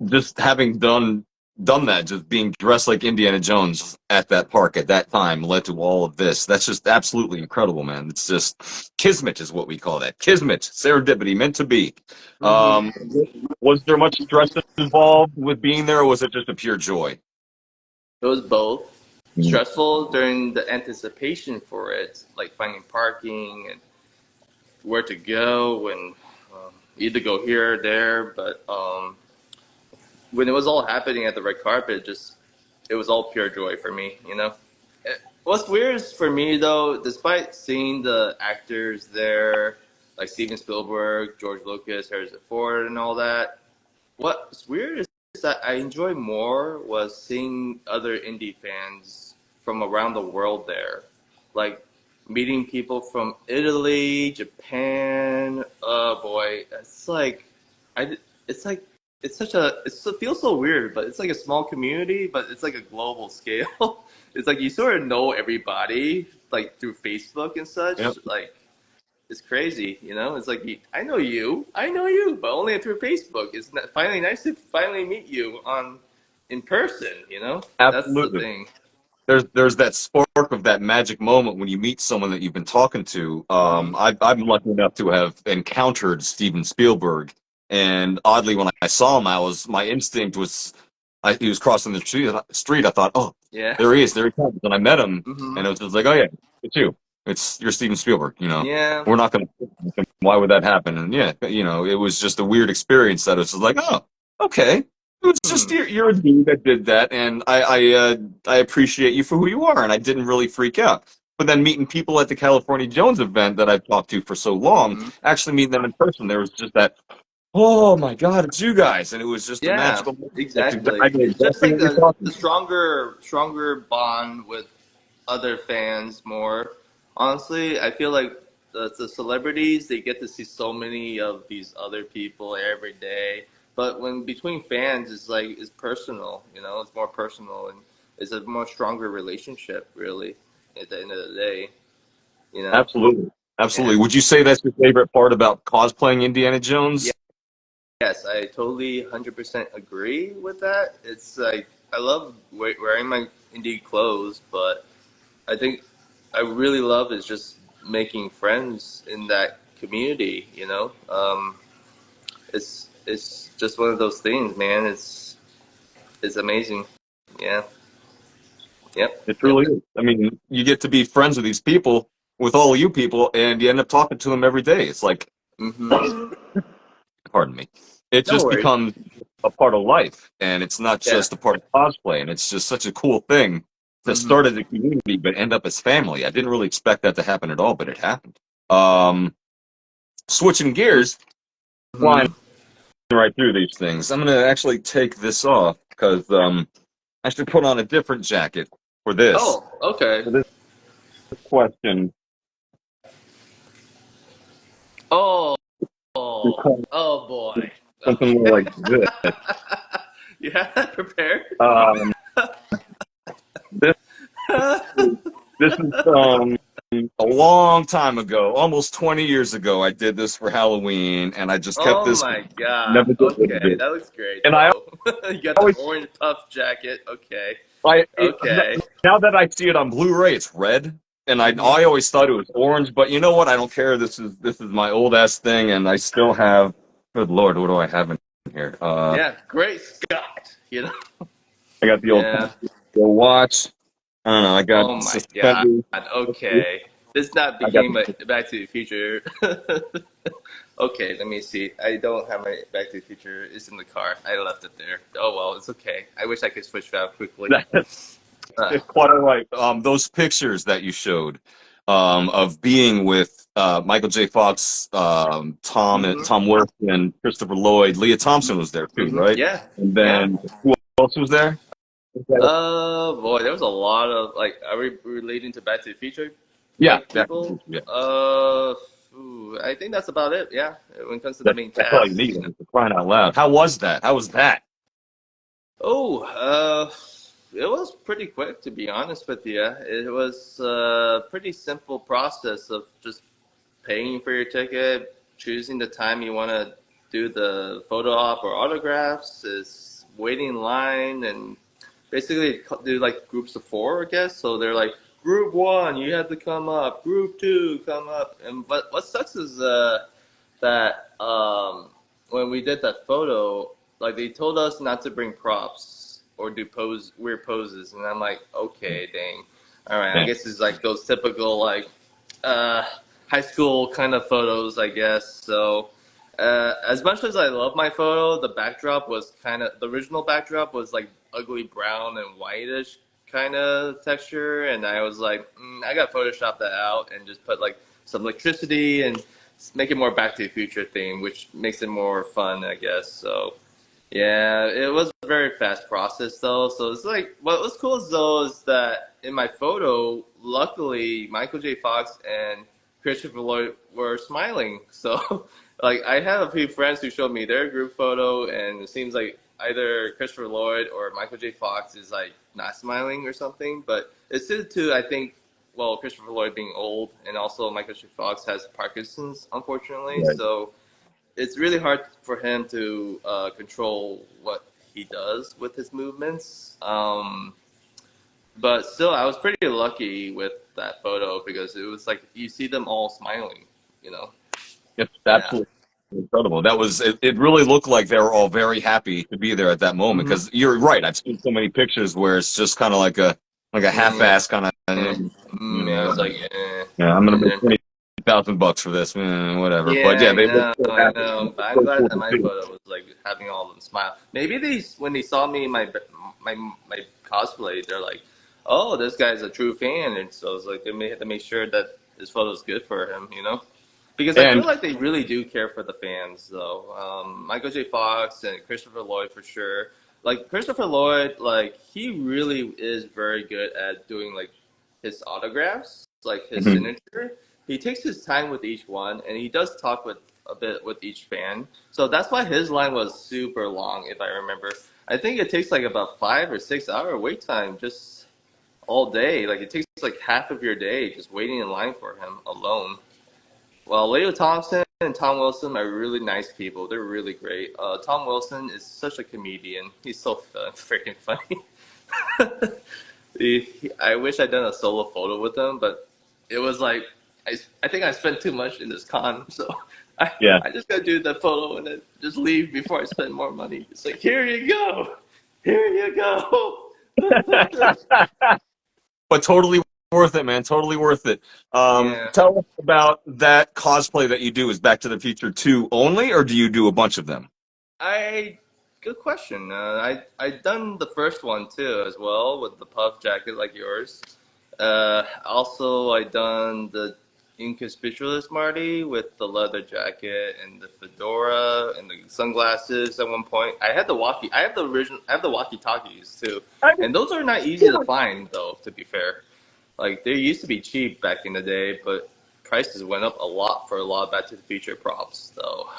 [SPEAKER 1] just having done done that, just being dressed like Indiana Jones at that park at that time led to all of this. That's just absolutely incredible, man. It's just kismet is what we call that. Kismet, serendipity, meant to be. Um,
[SPEAKER 2] Mm-hmm.
[SPEAKER 1] was there much stress involved with being there, or was it just a pure joy?
[SPEAKER 2] It was both
[SPEAKER 1] Mm.
[SPEAKER 2] stressful during the anticipation for it, like finding parking and where to go and either go here or there. But when it was all happening at the red carpet, just it was all pure joy for me, you know. What's weird is for me though, despite seeing the actors there, like Steven Spielberg, George Lucas, Harrison Ford, and all that, what's weird is that I enjoy more was seeing other indie fans from around the world there, like meeting people from Italy, Japan. Oh boy, I, it's like it feels so weird, but it's like a small community, but it's like a global scale. It's like you sort of know everybody, like through Facebook and
[SPEAKER 1] Yep,
[SPEAKER 2] such. Like it's crazy, you know. It's like I know you, but only through Facebook. It's finally nice to finally meet you in person. You know, that's the
[SPEAKER 1] absolutely.
[SPEAKER 2] thing.
[SPEAKER 1] There's that spark of that magic moment when you meet someone that you've been talking to.
[SPEAKER 2] Hmm.
[SPEAKER 1] I'm lucky enough to have encountered Steven Spielberg, and oddly, when I saw him, my instinct was, he was crossing the street. I thought, oh,
[SPEAKER 2] Yeah.
[SPEAKER 1] there he is, there he comes, and I met him,
[SPEAKER 2] Hmm.
[SPEAKER 1] and it was just like, oh yeah, it's you, you're Steven Spielberg.
[SPEAKER 2] Yeah.
[SPEAKER 1] We're not gonna. Why would that happen? And yeah, it was just a weird experience that was just like, oh, okay. It was just
[SPEAKER 2] Hmm.
[SPEAKER 1] you're a dude that did that, and I appreciate you for who you are, and I didn't really freak out. But then meeting people at the California Jones event that I've talked to for so long,
[SPEAKER 2] Hmm.
[SPEAKER 1] actually meeting them in person, there was just that, oh my God, it's you guys, and it was just a
[SPEAKER 2] Yeah.
[SPEAKER 1] magical moment. I
[SPEAKER 2] Exactly.
[SPEAKER 1] know
[SPEAKER 2] It's just
[SPEAKER 1] exactly
[SPEAKER 2] like
[SPEAKER 1] what you're talking
[SPEAKER 2] the
[SPEAKER 1] about.
[SPEAKER 2] stronger bond with other fans more. Honestly, I feel like the celebrities they get to see so many of these other people every day. But when between fans, it's personal. You know, it's more personal and it's a more stronger relationship. Really, at the end of the day, you know.
[SPEAKER 1] Absolutely,
[SPEAKER 2] Yeah.
[SPEAKER 1] absolutely. Would you say that's your favorite part about cosplaying Indiana
[SPEAKER 2] Yeah.
[SPEAKER 1] Jones?
[SPEAKER 2] Yes, I totally 100% agree with that. It's like I love wearing my indie clothes, but I think I really love is just making friends in that community. You know, it's just one of those things, man. It's amazing. Yeah. Yep.
[SPEAKER 1] It
[SPEAKER 2] Yep.
[SPEAKER 1] truly is. I mean, you get to be friends with these people, with all of you people, and you end up talking to them every day. It's like,
[SPEAKER 2] Mm-hmm.
[SPEAKER 1] pardon me, it
[SPEAKER 2] No
[SPEAKER 1] just
[SPEAKER 2] worries.
[SPEAKER 1] becomes a part of life, and it's not
[SPEAKER 2] Yeah.
[SPEAKER 1] just a part of cosplay, and it's just such a cool thing to
[SPEAKER 2] Mm-hmm.
[SPEAKER 1] start as a community but end up as family. I didn't really expect that to happen at all, but it happened. Um, Switching gears, flying
[SPEAKER 2] Mm-hmm.
[SPEAKER 1] right through these things. I'm gonna actually take this off because I should put on a different jacket for this.
[SPEAKER 2] Oh. Okay.
[SPEAKER 1] For this question,
[SPEAKER 2] Oh. Oh boy.
[SPEAKER 1] something more like this.
[SPEAKER 2] You have that prepared?
[SPEAKER 1] Um, this this is a long time ago, almost 20 years ago. I did this for Halloween, and I just kept
[SPEAKER 2] Oh
[SPEAKER 1] this.
[SPEAKER 2] my god.
[SPEAKER 1] Never did rid of
[SPEAKER 2] Okay,
[SPEAKER 1] it.
[SPEAKER 2] that looks great
[SPEAKER 1] And I
[SPEAKER 2] though. You got the
[SPEAKER 1] always,
[SPEAKER 2] orange puff jacket. Okay.
[SPEAKER 1] I it,
[SPEAKER 2] Okay.
[SPEAKER 1] now that I see it on Blu-ray, it's red, and
[SPEAKER 2] Hmm.
[SPEAKER 1] I always thought it was orange. But you know what? I don't care. This is my old ass thing, and I still have. Good Lord, what do I have in here?
[SPEAKER 2] Yeah, great Scott. You know?
[SPEAKER 1] I got the old
[SPEAKER 2] Yeah.
[SPEAKER 1] watch. I don't know. I got
[SPEAKER 2] Oh my god.
[SPEAKER 1] suspenders.
[SPEAKER 2] Okay. This not
[SPEAKER 1] I got
[SPEAKER 2] became a Back to the Future. Okay, let me see. I don't have my Back to the Future. It's in the car. I left it there. Oh well, it's okay. I wish I could switch out quickly. Uh,
[SPEAKER 1] it's quite all right. Those pictures that you showed of being with Michael J. Fox,
[SPEAKER 2] hmm.
[SPEAKER 1] Tom Worth, and Christopher Lloyd. Leah Thompson was there too,
[SPEAKER 2] Hmm.
[SPEAKER 1] right?
[SPEAKER 2] Yeah.
[SPEAKER 1] And
[SPEAKER 2] Yeah.
[SPEAKER 1] then who else was there?
[SPEAKER 2] Boy, there was a lot of like. Are we relating to Back to the Future,
[SPEAKER 1] Yeah,
[SPEAKER 2] like
[SPEAKER 1] that,
[SPEAKER 2] people?
[SPEAKER 1] yeah.
[SPEAKER 2] I think that's about it. Yeah, when it comes to the main
[SPEAKER 1] That's all you
[SPEAKER 2] cast,
[SPEAKER 1] need.
[SPEAKER 2] you know.
[SPEAKER 1] For crying out loud. How was that? How was that?
[SPEAKER 2] Oh, it was pretty quick to be honest with you. It was a pretty simple process of just paying for your ticket, choosing the time you want to do the photo op or autographs is waiting in line and basically do like groups of four, I guess. So they're like, group one, you have to come up. Group two, come up. And what sucks is that when we did that photo, like they told us not to bring props or do weird poses, and I'm like, okay, dang. All right, I
[SPEAKER 1] Yeah.
[SPEAKER 2] guess it's like those typical like uh, high school kind of photos, I guess. So as much as I love my photo, the backdrop was kind of the original backdrop was like ugly brown and whitish kind of texture, and I was like, I got Photoshop that out and just put like some electricity and make it more Back to the Future theme, which makes it more fun, I guess. So yeah, it was a very fast process though. So it's like what was cool is though is that in my photo, luckily Michael J. Fox and Christopher Lloyd were smiling. So like I have a few friends who showed me their group photo, and it seems like either Christopher Lloyd or Michael J. Fox is like not smiling or something. But it's due to I think well Christopher Lloyd being old, and also Michael J. Fox has Parkinson's unfortunately.
[SPEAKER 1] Right.
[SPEAKER 2] So it's really hard for him to control what he does with his movements. But still, I was pretty lucky with that photo because it was like you see them all smiling, you know?
[SPEAKER 1] It's
[SPEAKER 2] Yeah.
[SPEAKER 1] absolutely incredible. That was it, it really looked like they were all very happy to be there at that moment
[SPEAKER 2] Mm-hmm.
[SPEAKER 1] because you're right. I've seen so many pictures where it's just kind of like a
[SPEAKER 2] Yeah.
[SPEAKER 1] half-ass kind of
[SPEAKER 2] Yeah. It's like,
[SPEAKER 1] yeah, I'm gonna
[SPEAKER 2] and
[SPEAKER 1] make
[SPEAKER 2] then
[SPEAKER 1] 20,000 bucks for this, whatever. But
[SPEAKER 2] yeah,
[SPEAKER 1] yeah,
[SPEAKER 2] I
[SPEAKER 1] they look
[SPEAKER 2] know,
[SPEAKER 1] so
[SPEAKER 2] I
[SPEAKER 1] happy.
[SPEAKER 2] know. But I'm
[SPEAKER 1] So
[SPEAKER 2] glad
[SPEAKER 1] cool
[SPEAKER 2] that
[SPEAKER 1] to
[SPEAKER 2] my
[SPEAKER 1] see.
[SPEAKER 2] photo was like having all of them smile. Maybe when they saw me in my cosplay, they're like, "Oh, this guy's a true fan," and so it's like they may have to make sure that this photo's good for him, you know? Because I feel
[SPEAKER 1] And
[SPEAKER 2] like they really do care for the fans, though. Michael J. Fox and Christopher Lloyd for sure. Like Christopher Lloyd, like he really is very good at doing like his autographs, like his
[SPEAKER 1] mhm.
[SPEAKER 2] signature. He takes his time with each one, and he does talk with a bit with each fan. So that's why his line was super long, if I remember. I think it takes like about 5 or 6 hour wait time just all day. Like it takes like half of your day just waiting in line for him alone. Well, Leo Thompson and Tom Wilson are really nice people. They're really great. Tom Wilson is such a comedian. He's so freaking funny. I wish I'd done a solo photo with him, but it was like I think I spent too much in this con, so I
[SPEAKER 1] Yeah.
[SPEAKER 2] I just gotta do the photo and then just leave before I spend more money. It's like here you go, here you go.
[SPEAKER 1] But totally worth it, man. Totally worth it.
[SPEAKER 2] Yeah,
[SPEAKER 1] Tell us about that cosplay that you do. Is Back to the Future 2 only, or do you do a bunch of them?
[SPEAKER 2] I good question. I done the first one too as well with the puff jacket like yours. Also, I done the Inconspicuous Marty with the leather jacket and the fedora and the sunglasses at one point. I had the walkie. I have the original. I have the walkie talkies too,
[SPEAKER 1] I
[SPEAKER 2] and those are not easy to find though. To be fair, like they used to be cheap back in the day, but prices went up a lot for a lot of Back to the Future props though.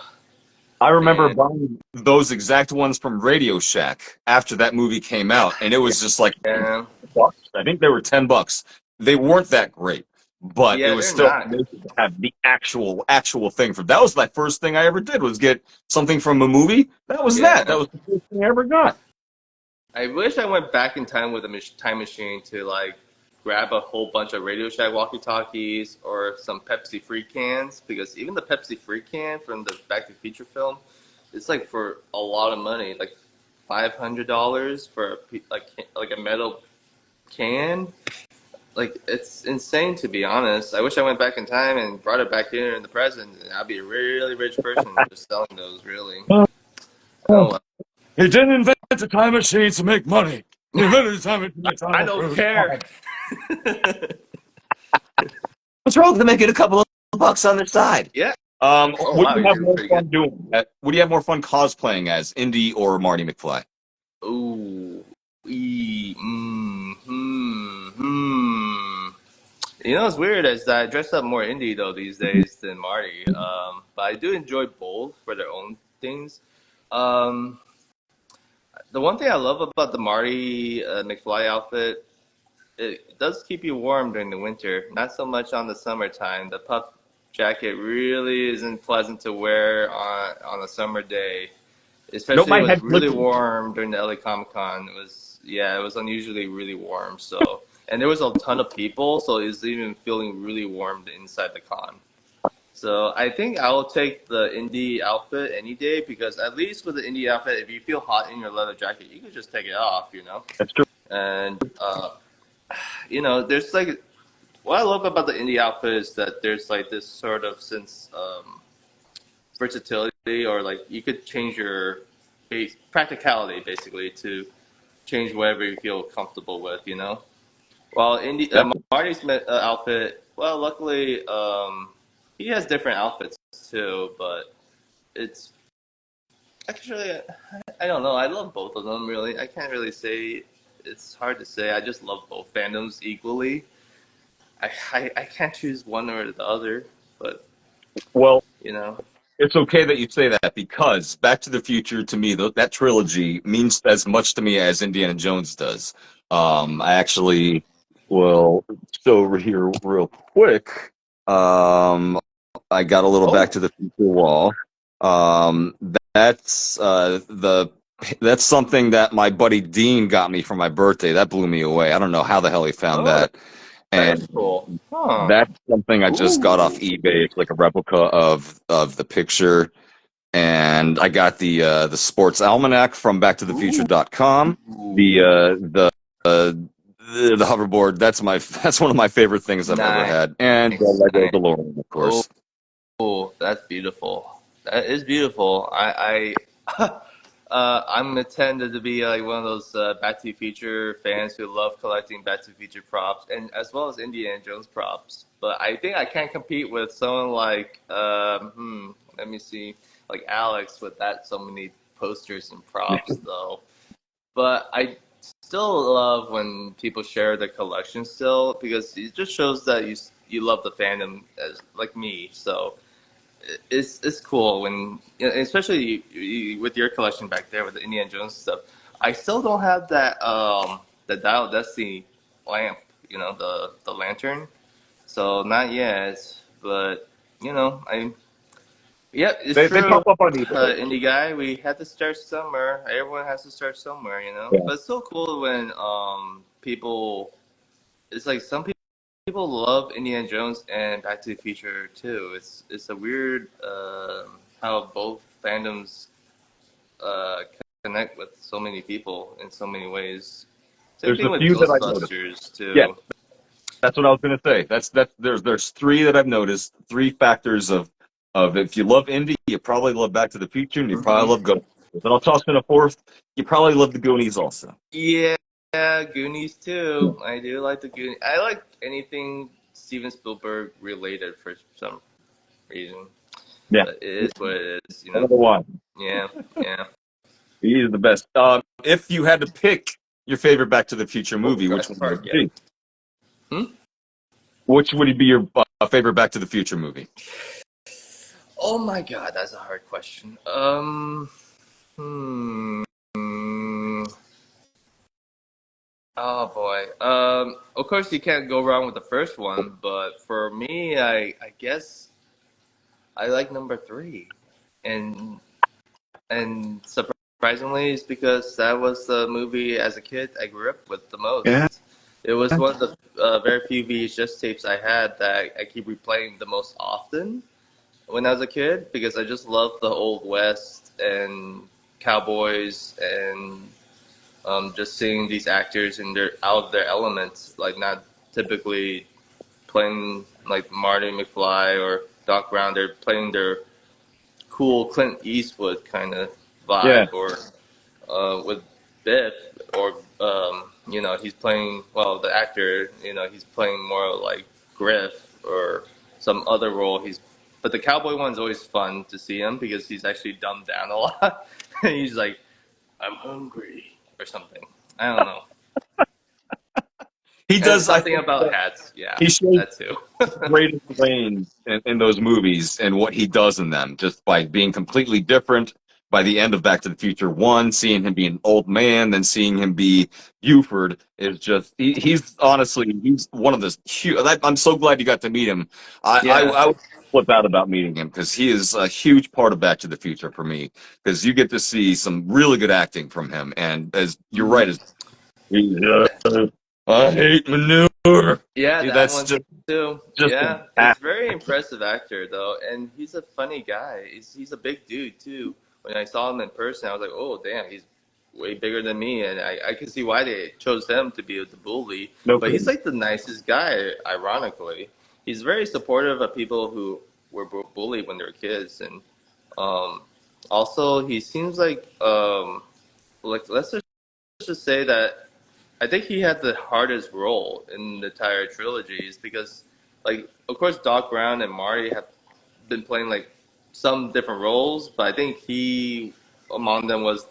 [SPEAKER 1] I remember
[SPEAKER 2] Man,
[SPEAKER 1] buying those exact ones from Radio Shack after that movie came out, and it
[SPEAKER 2] yeah,
[SPEAKER 1] was just like
[SPEAKER 2] yeah,
[SPEAKER 1] bucks. I think they were $10. They weren't that great, but it
[SPEAKER 2] yeah.
[SPEAKER 1] was
[SPEAKER 2] They're
[SPEAKER 1] still
[SPEAKER 2] not.
[SPEAKER 1] amazing to have the actual thing from. That was my first thing I ever did was get something from a movie. That was that. That
[SPEAKER 2] Yeah.
[SPEAKER 1] was the first thing I ever got.
[SPEAKER 2] I wish I went back in time with a time machine to like grab a whole bunch of Radio Shack walkie-talkies or some Pepsi free cans because even the Pepsi free can from the Back to the Future film, it's like for a lot of money, like $500 for like a metal can. Like it's insane to be honest. I wish I went back in time and brought it back in the present. And I'd be a really rich person just selling those. Really.
[SPEAKER 1] Oh,
[SPEAKER 2] Oh,
[SPEAKER 1] he didn't invent a time machine to make money. He invented a time machine to
[SPEAKER 2] I
[SPEAKER 1] travel
[SPEAKER 2] don't
[SPEAKER 1] through
[SPEAKER 2] care.
[SPEAKER 1] time. What's wrong with making a couple of bucks on the side?
[SPEAKER 2] Yeah. Oh
[SPEAKER 1] What
[SPEAKER 2] wow,
[SPEAKER 1] do you
[SPEAKER 2] you're
[SPEAKER 1] have
[SPEAKER 2] doing
[SPEAKER 1] more
[SPEAKER 2] pretty good.
[SPEAKER 1] fun doing? What do you have more fun cosplaying as, Indy or Marty McFly?
[SPEAKER 2] Ooh, hmm. You know, what's weird is that I dress up more indie though these days than Marty. But I do enjoy both for their own things. Um, the one thing I love about the Marty McFly outfit, it does keep you warm during the winter. Not so much on the summertime. The puff jacket really isn't pleasant to wear on a summer day.
[SPEAKER 1] Nope,
[SPEAKER 2] Especially it
[SPEAKER 1] my
[SPEAKER 2] was
[SPEAKER 1] head's
[SPEAKER 2] really
[SPEAKER 1] glitching.
[SPEAKER 2] warm during the LA Comic Con. It was unusually really warm. So, and there was a ton of people, so it was even feeling really warm inside the con. So I think I'll take the indie outfit any day because at least with the indie outfit, if you feel hot in your leather jacket, you can just take it off, you know.
[SPEAKER 1] That's true.
[SPEAKER 2] And there's like what I love about the indie outfit is that there's like this sort of sense versatility, or like you could change your practicality basically to change whatever you feel comfortable with, you know. While
[SPEAKER 1] Definitely.
[SPEAKER 2] Marty's outfit, well, luckily he has different outfits too, but it's actually I don't know. I love both of them really. I can't really say. It's hard to say. I just love both fandoms equally. I can't choose one or the other, but
[SPEAKER 1] Well,
[SPEAKER 2] you know.
[SPEAKER 1] it's okay that you say that because Back to the Future to me, that trilogy means as much to me as Indiana Jones does. I actually will show over here real quick. I got a little Back
[SPEAKER 2] Oh,
[SPEAKER 1] to the Future wall. Um, that's that's something that my buddy Dean got me for my birthday. That blew me away. I don't know how the hell he found
[SPEAKER 2] oh,
[SPEAKER 1] that,
[SPEAKER 2] that's
[SPEAKER 1] and
[SPEAKER 2] cool. Huh.
[SPEAKER 1] that's something I just got off
[SPEAKER 2] Ooh.
[SPEAKER 1] eBay. It's like a replica of the picture, and I got the sports almanac from
[SPEAKER 2] Ooh.
[SPEAKER 1] BackToTheFuture.com. The hoverboard. That's one of my favorite things I've ever
[SPEAKER 2] Nice.
[SPEAKER 1] had, and the Lego
[SPEAKER 2] Nice.
[SPEAKER 1] DeLorean, of
[SPEAKER 2] Oh,
[SPEAKER 1] course.
[SPEAKER 2] that's beautiful. That is beautiful. I'm intended to be like one of those Back to the Future fans who love collecting Back to the Future props, and as well as Indiana Jones props. But I think I can't compete with someone like, let me see, like Alex with that so many posters and props though. But I still love when people share their collection still because it just shows that you love the fandom as like me. So it's cool when, especially with your collection back there with the Indiana Jones stuff. I still don't have that the Dial of Destiny lamp, the lantern. So not yet, but I yep, it's
[SPEAKER 1] They
[SPEAKER 2] true.
[SPEAKER 1] pop up on eBay.
[SPEAKER 2] Indie guy, we had to start somewhere. Everyone has to start somewhere, you know.
[SPEAKER 1] Yeah.
[SPEAKER 2] But it's so cool when people. It's like some people love Indiana Jones and Back to the Future too. It's a weird how both fandoms uh, connect with so many people in so many ways. Same
[SPEAKER 1] There's
[SPEAKER 2] thing
[SPEAKER 1] a
[SPEAKER 2] with
[SPEAKER 1] few that I've noticed.
[SPEAKER 2] Ghostbusters
[SPEAKER 1] Yeah,
[SPEAKER 2] too.
[SPEAKER 1] that's what I was gonna say. There's three that I've noticed. Three factors of if you love indie, you probably love Back to the Future, and you probably love
[SPEAKER 2] Hmm.
[SPEAKER 1] Ghost. But I'll toss in a fourth. You probably love the Goonies also.
[SPEAKER 2] Yeah, Goonies too. I do like the Goonies. I like anything Steven Spielberg related for some reason.
[SPEAKER 1] Yeah,
[SPEAKER 2] But it is what it is, you know.
[SPEAKER 1] another one.
[SPEAKER 2] Yeah, yeah.
[SPEAKER 1] He is the best. If you had to pick your favorite Back to the Future
[SPEAKER 2] Oh,
[SPEAKER 1] movie, which
[SPEAKER 2] Jurassic
[SPEAKER 1] one would
[SPEAKER 2] Park.
[SPEAKER 1] it
[SPEAKER 2] Yeah.
[SPEAKER 1] be?
[SPEAKER 2] Hmm?
[SPEAKER 1] Which would be your favorite Back to the Future movie?
[SPEAKER 2] Oh my God, that's a hard question. Hmm. Oh boy. Of course you can't go wrong with the first one, but for me, I guess I like number three, and surprisingly, it's because that was the movie as a kid I grew up with the
[SPEAKER 1] Yeah.
[SPEAKER 2] most. It was one of the very few VHS tapes I had that I keep replaying the most often when I was a kid because I just loved the old west and cowboys and just seeing these actors in their out of their elements, like not typically playing like Marty McFly or Doc Brown. They're playing their cool Clint Eastwood kind of
[SPEAKER 1] Yeah.
[SPEAKER 2] vibe, or with Biff, or he's playing the actor. He's playing more like Griff or some other role. But the cowboy one's always fun to see him because he's actually dumbed down a lot. He's like, "I'm hungry" or something. I don't know.
[SPEAKER 1] He
[SPEAKER 2] And
[SPEAKER 1] does. I
[SPEAKER 2] something
[SPEAKER 1] think
[SPEAKER 2] about hats. Yeah,
[SPEAKER 1] he shows
[SPEAKER 2] that too.
[SPEAKER 1] greatest range in those movies and what he does in them, just by being completely different. By the end of Back to the Future 1, seeing him be an old man, then seeing him be Buford is just, he's honestly, he's one of the cute. I'm so glad you got to meet him. I, I,
[SPEAKER 2] Yeah.
[SPEAKER 1] I flip out about meeting him because he is a huge part of Back to the Future for me. Because you get to see some really good acting from him, and as you're right,
[SPEAKER 2] Mhm.
[SPEAKER 1] as I hate manure.
[SPEAKER 2] Yeah, that
[SPEAKER 1] That's
[SPEAKER 2] one too.
[SPEAKER 1] just
[SPEAKER 2] Yeah,
[SPEAKER 1] an
[SPEAKER 2] he's
[SPEAKER 1] act.
[SPEAKER 2] a very impressive actor though, and he's a funny guy. He's a big dude too. When I saw him in person, I was like, oh damn, he's way bigger than me, and I can see why they chose him to be the bully.
[SPEAKER 1] No
[SPEAKER 2] But he's
[SPEAKER 1] kidding.
[SPEAKER 2] like the nicest guy. Ironically, he's very supportive of people who were bullied when they were kids, and um, also he seems like let's just say that I think he had the hardest role in the entire trilogies because, like, of course, Doc Brown and Marty have been playing like some different roles, but I think he among them was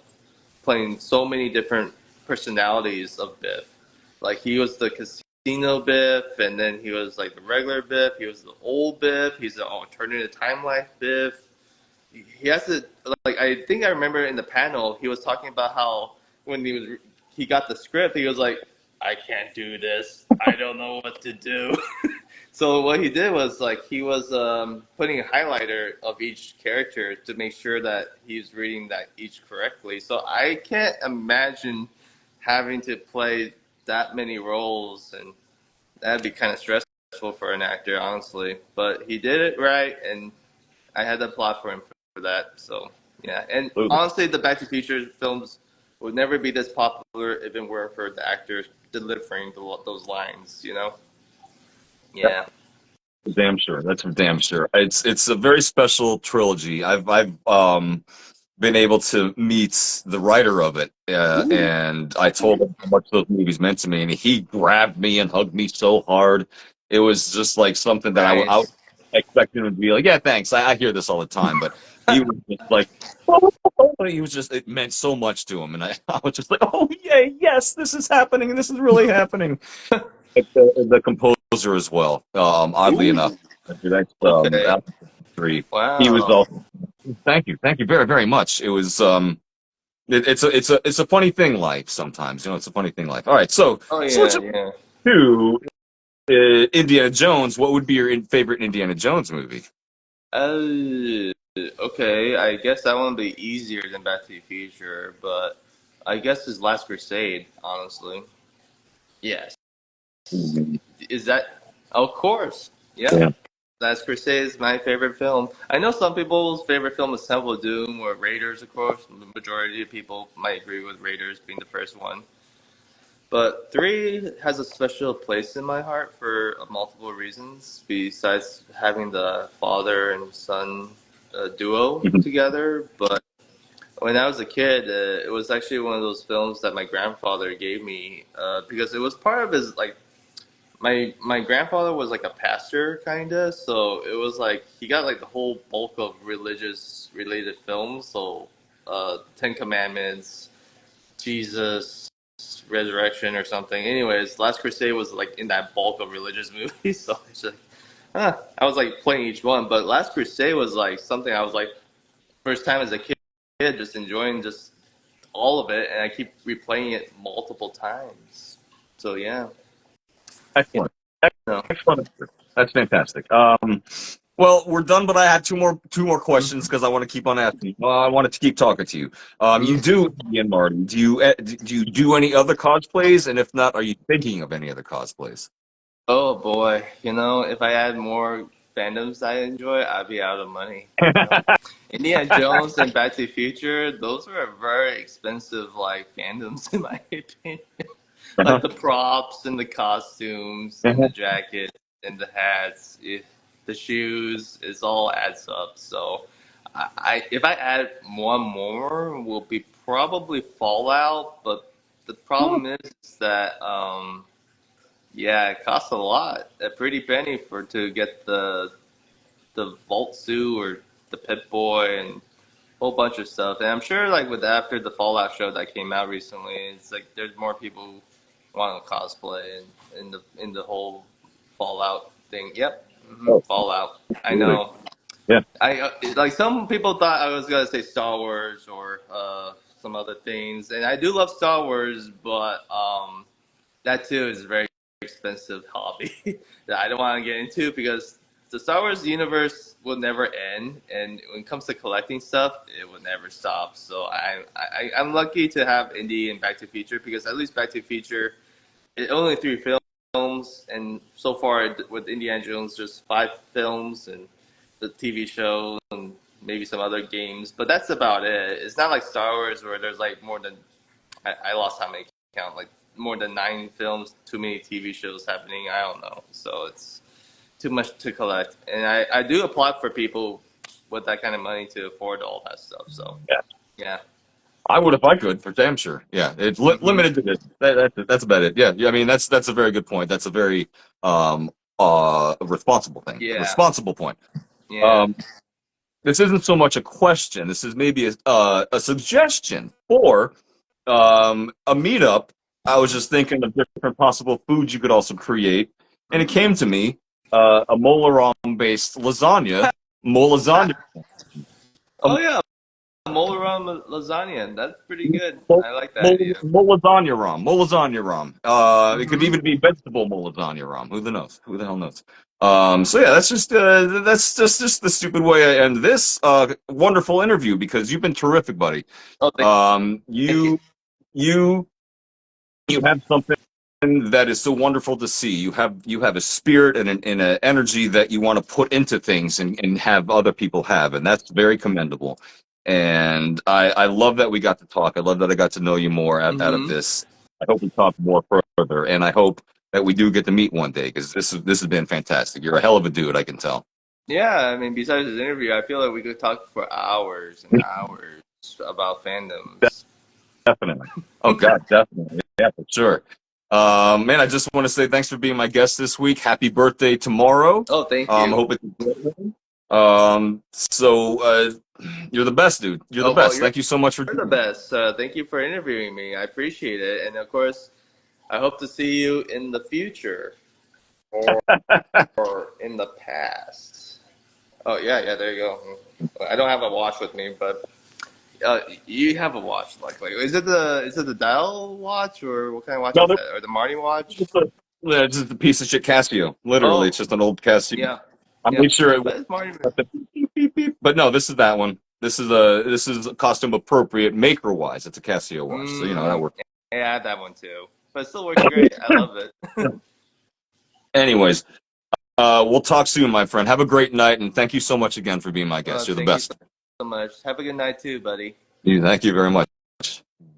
[SPEAKER 2] playing so many different personalities of Biff. Like he was the casino Biff, and then he was like the regular Biff. He was the old Biff. He's the alternative time life Biff. He has to like I think I remember in the panel he was talking about how when he got the script he was like I can't do this, I don't know what to do. So what he did was like he was putting a highlighter of each character to make sure that he's reading that each correctly. So I can't imagine having to play that many roles, and that'd be kind of stressful for an actor, honestly. But he did it right, and I had to applaud for him for that. So yeah, and
[SPEAKER 1] Absolutely.
[SPEAKER 2] honestly, the Back to the Future films would never be this popular if it were for the actors delivering those lines. You know? Yeah.
[SPEAKER 1] Damn sure. That's for damn sure. It's a very special trilogy. I've been able to meet the writer of it,
[SPEAKER 2] Ooh,
[SPEAKER 1] and I told him how much those movies meant to me, and he grabbed me and hugged me so hard. It was just like something that I
[SPEAKER 2] nice.
[SPEAKER 1] expected him to be like, yeah, thanks. I hear this all the time, but he was just like, he was just, it meant so much to him, and I was just like, oh yay, yes, this is happening, and this is really happening. The composer as well. Oddly enough,
[SPEAKER 2] Ooh,
[SPEAKER 1] that's
[SPEAKER 2] okay.
[SPEAKER 1] three. He was
[SPEAKER 2] Wow.
[SPEAKER 1] also. Thank you very very much. It was it's a funny thing life sometimes. It's a funny thing life. All right, so
[SPEAKER 2] Oh
[SPEAKER 1] switch
[SPEAKER 2] yeah,
[SPEAKER 1] up
[SPEAKER 2] yeah.
[SPEAKER 1] to Indiana Jones. What would be your favorite Indiana Jones movie?
[SPEAKER 2] Okay. I guess that one would be easier than Back to the Future, but I guess his Last Crusade. Honestly, yes.
[SPEAKER 1] Mhm.
[SPEAKER 2] Is that? Of course.
[SPEAKER 1] Yeah.
[SPEAKER 2] Yep. Last Crusade is my favorite film. I know some people's favorite film is Temple of Doom or Raiders, of course. The majority of people might agree with Raiders being the first one. But three has a special place in my heart for multiple reasons, besides having the father and son duo
[SPEAKER 1] Mhm.
[SPEAKER 2] together. But when I was a kid, it was actually one of those films that my grandfather gave me because it was part of his like my grandfather was like a pastor kinda, so it was like he got like the whole bulk of religious related films. So, Ten Commandments, Jesus, Resurrection, or something. Anyways, Last Crusade was like in that bulk of religious movies. So it's like, I was like playing each one, but Last Crusade was like something I was like first time as a kid, just enjoying just all of it, and I keep replaying it multiple times. So yeah, you
[SPEAKER 1] Excellent.
[SPEAKER 2] know.
[SPEAKER 1] Excellent. That's fantastic. Well, we're done, but I have two more questions because I want to keep on asking. I wanted to keep talking to you. You
[SPEAKER 2] Mhm.
[SPEAKER 1] do, Ian Marty. Do you do any other cosplays? And if not, are you thinking of any other cosplays?
[SPEAKER 2] Oh boy, if I had more fandoms I enjoy, I'd be out of money. Indiana Jones and Back to the Future, those were very expensive like fandoms in my opinion.
[SPEAKER 1] Uh-huh.
[SPEAKER 2] Like the props and the costumes and the
[SPEAKER 1] Uh-huh.
[SPEAKER 2] jackets and the hats, the shoes, it all adds up. So, if I add one more, will be probably Fallout. But the problem is that yeah, it costs a lot, a pretty penny to get the Vault suit or the Pit Boy and a whole bunch of stuff. And I'm sure like with after the Fallout show that came out recently, it's like there's more people who want to cosplay and in the whole Fallout thing. Yep,
[SPEAKER 1] Oh,
[SPEAKER 2] Fallout. I
[SPEAKER 1] absolutely.
[SPEAKER 2] know.
[SPEAKER 1] Yeah.
[SPEAKER 2] I like some people thought I was gonna say Star Wars or some other things, and I do love Star Wars, but that too is a very expensive hobby that I don't want to get into because the Star Wars universe will never end, and when it comes to collecting stuff, it will never stop. So I'm lucky to have Indy and Back to the Future because at least Back to the Future, it only 3 films, and so far with Indiana Jones, just 5 films and the TV show and maybe some other games, but that's about it. It's not like Star Wars where there's like more than I lost how many count, like more than 9 films, too many TV shows happening. I don't know, so it's too much to collect, and I do applaud for people with that kind of money to afford all that stuff. So
[SPEAKER 1] Yeah.
[SPEAKER 2] yeah.
[SPEAKER 1] I would if I could, for damn sure. Yeah, it's
[SPEAKER 2] Hmm.
[SPEAKER 1] limited to this. That's about it. Yeah, yeah. I mean, that's a very good point. That's a very um responsible thing.
[SPEAKER 2] Yeah.
[SPEAKER 1] Responsible point.
[SPEAKER 2] Yeah.
[SPEAKER 1] Um, this isn't so much a question. This is maybe a suggestion for a meetup. I was just thinking of different possible foods you could also create, and it came to me a molaram based lasagna, molasagna.
[SPEAKER 2] Oh yeah, Molaram lasagna. That's pretty good.
[SPEAKER 1] Mol,
[SPEAKER 2] I like that idea.
[SPEAKER 1] Molasagna ram. Molasagna ram. It could
[SPEAKER 2] Hmm.
[SPEAKER 1] even be vegetable molasagna ram. Who the knows? Who the hell knows? So yeah, that's just the stupid way I end this wonderful interview because you've been terrific, buddy.
[SPEAKER 2] Oh,
[SPEAKER 1] Um,
[SPEAKER 2] thank you.
[SPEAKER 1] you you you have something that is so wonderful to see. You have a spirit and an energy that you want to put into things and have other people have, and that's very commendable. And I love that we got to talk. I love that I got to know you more out of
[SPEAKER 2] Hmm.
[SPEAKER 1] this. I hope we talk more further, and I hope that we do get to meet one day because this has been fantastic. You're a hell of a dude, I can tell.
[SPEAKER 2] Yeah, I mean, besides this interview, I feel like we could talk for hours and hours about fandoms.
[SPEAKER 1] Definitely. Oh God, definitely. Yeah, for sure. Man, I just want to say thanks for being my guest this week. Happy birthday tomorrow.
[SPEAKER 2] Oh, thank
[SPEAKER 1] I
[SPEAKER 2] you.
[SPEAKER 1] hope it's a good one. You're the best, dude. You're the
[SPEAKER 2] Oh, well,
[SPEAKER 1] best.
[SPEAKER 2] you're
[SPEAKER 1] Thank you so much for
[SPEAKER 2] the
[SPEAKER 1] doing
[SPEAKER 2] best. Thank you for interviewing me. I appreciate it. And of course, I hope to see you in the future or
[SPEAKER 1] it.
[SPEAKER 2] in the past. Oh, yeah, yeah, there you go. I don't have a watch with me, but you have a watch. Like, is it the Dial watch or what kind of watch
[SPEAKER 1] No,
[SPEAKER 2] is that? Or the Marty watch?
[SPEAKER 1] yeah, it's just a piece of shit Casio. Literally, it's
[SPEAKER 2] Oh,
[SPEAKER 1] just an old Casio.
[SPEAKER 2] yeah,
[SPEAKER 1] I
[SPEAKER 2] yeah.
[SPEAKER 1] made sure it was
[SPEAKER 2] But it's Marty.
[SPEAKER 1] at the beep, beep, beep, beep. But no, this is that one. This is costume appropriate maker wise. It's a Casio watch, so that
[SPEAKER 2] Mm,
[SPEAKER 1] works.
[SPEAKER 2] yeah, I have that one too. But it still works great. I love it.
[SPEAKER 1] Anyways, we'll talk soon, my friend. Have a great night, and thank you so much again for being my guest. You're the
[SPEAKER 2] Thank you so
[SPEAKER 1] best.
[SPEAKER 2] so much. Have a good night too, buddy.
[SPEAKER 1] Thank you very much.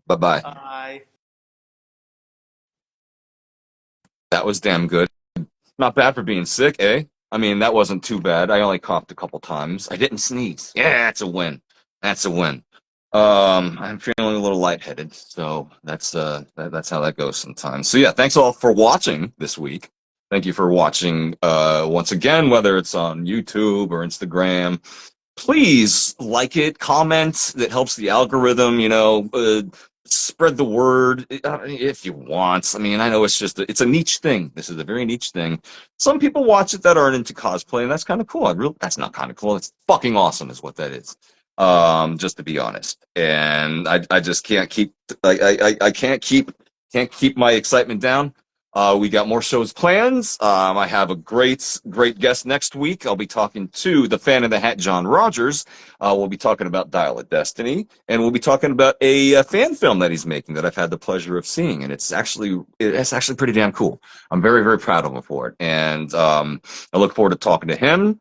[SPEAKER 1] Bye bye.
[SPEAKER 2] Bye.
[SPEAKER 1] That was damn good. Not bad for being sick, eh? I mean, that wasn't too bad. I only coughed a couple times. I didn't sneeze. Yeah, that's a win. That's a win. I'm feeling a little lightheaded, so that's how that goes sometimes. So yeah, thanks all for watching this week. Thank you for watching once again, whether it's on YouTube or Instagram. Please like it, comment. That helps the algorithm. Spread the word if you want. I mean, I know it's a niche thing. This is a very niche thing. Some people watch it that aren't into cosplay, and that's kind of cool. That's not kind of cool. It's fucking awesome, is what that is. Just to be honest, and I just can't keep I can't keep my excitement down. We got more shows planned. I have a great guest next week. I'll be talking to the fan in the hat, John Rogers. We'll be talking about Dial of Destiny, and we'll be talking about a fan film that he's making that I've had the pleasure of seeing, and it's actually pretty damn cool. I'm very very proud of him for it, and I look forward to talking to him.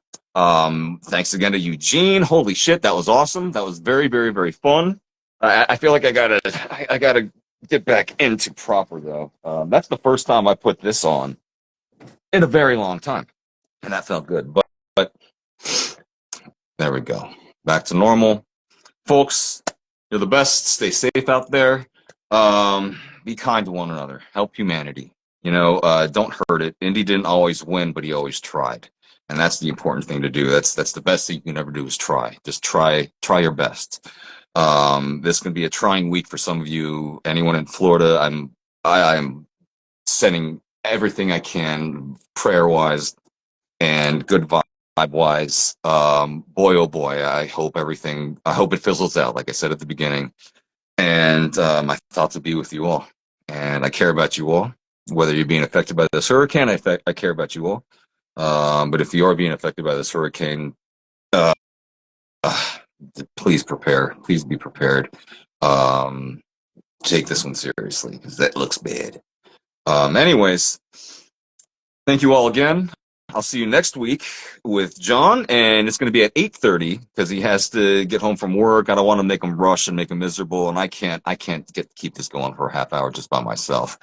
[SPEAKER 1] Thanks again to Eugene. Holy shit, that was awesome. That was very very very fun. I feel like I gotta get back into proper though. That's the first time I put this on in a very long time, and that felt good. But there we go, back to normal, folks. You're the best. Stay safe out there. Be kind to one another. Help humanity. Don't hurt it. Indy didn't always win, but he always tried, and that's the important thing to do. That's the best thing you can ever do is try. Just try your best. This can be a trying week for some of you. Anyone in Florida, I'm sending everything I can, prayer wise and good vibe wise. Boy, oh boy, I hope it fizzles out, like I said at the beginning. And my thoughts will be with you all. And I care about you all. Whether you're being affected by this hurricane, I care about you all. But if you are being affected by this hurricane, uh, uh, please prepare. Please be prepared. Um, Take this one seriously because that looks bad. Anyways, thank you all again. I'll see you next week with John, and it's going to be at 8:30 because he has to get home from work. I don't want to make him rush and make him miserable, and I can't keep this going for a half hour just by myself.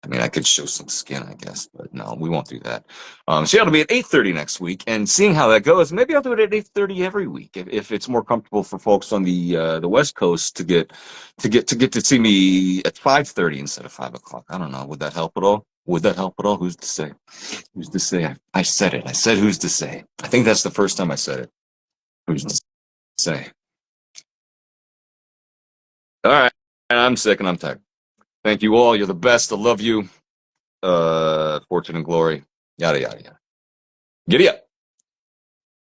[SPEAKER 1] I mean, I could show some skin, I guess, but no, we won't do that. So yeah, it'll be at 8:30 next week, and seeing how that goes, maybe I'll do it at 8:30 every week if it's more comfortable for folks on the West Coast to see me at 5:30 instead of 5 o'clock. I don't know. Would that help at all? Would that help at all? Who's to say? Who's to say? I said it. I said who's to say. I think that's the first time I said it. Who's to say? All right. I'm sick and I'm tired. Thank you all. You're the best. I love you. Fortune and glory. Yada, yada, yada. Giddy up.